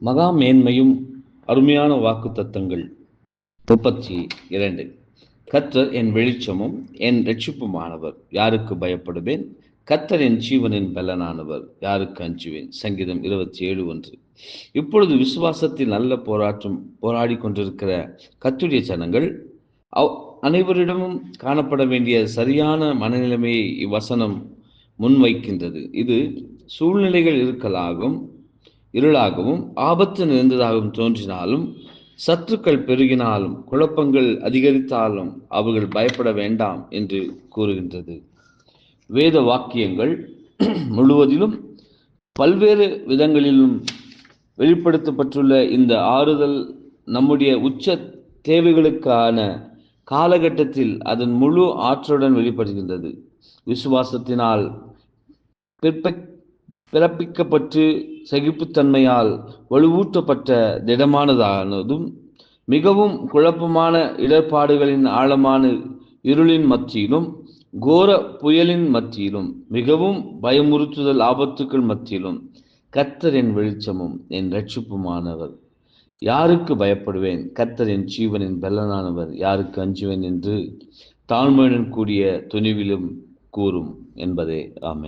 மகா மேன்மையும் அருமையான வாக்குத்தத்தங்கள் 32. கர்த்தர் என் வெளிச்சமும் என் இரட்சிப்புமானவர், யாருக்கு பயப்படுவேன்? கர்த்தர் என் ஜீவனின் பலனானவர், யாருக்கு அஞ்சுவேன்? சங்கீதம் 27:1. இப்பொழுது விசுவாசத்தில் நல்ல போராடி கொண்டிருக்கிற கர்த்தருடைய ஜனங்கள் அனைவரிடமும் காணப்பட வேண்டிய சரியான மனநிலைமையை இவ்வசனம் முன்வைக்கின்றது. இது சூழ்நிலைகள் இருளாகவும் ஆபத்து நிறைந்ததாகவும் தோன்றினாலும், சத்துருக்கள் பெருகினாலும், குழப்பங்கள் அதிகரித்தாலும் அவர்கள் பயப்பட வேண்டாம் என்று கூறுகின்றது. வேத வாக்கியங்கள் முழுவதிலும் பல்வேறு விதங்களிலும் வெளிப்படுத்தப்பட்டுள்ள இந்த ஆறுதல் நம்முடைய உச்ச தேவைகளுக்கான காலகட்டத்தில் அதன் முழு ஆற்றலுடன் வெளிப்படுகின்றது. விசுவாசத்தினால் பிறப்பிக்கப்பட்டு சகிப்புத்தன்மையால் வலுவூட்டப்பட்ட திடமானதானதும், மிகவும் குழப்பமான இடர்பாடுகளின் ஆழமான இருளின் மத்தியிலும், கோர புயலின் மத்தியிலும், மிகவும் பயமுறுத்துதல் ஆபத்துக்கள் மத்தியிலும் கர்த்தர் என் வெளிச்சமும் என் இரட்சிப்புமானவர், யாருக்கு பயப்படுவேன்? கர்த்தர் என் ஜீவனின் பலனானவர், யாருக்கு அஞ்சுவேன் என்று தாழ்மையுடன் கூடிய துணிவிலும் கூறும் என்பதே. ஆமென்.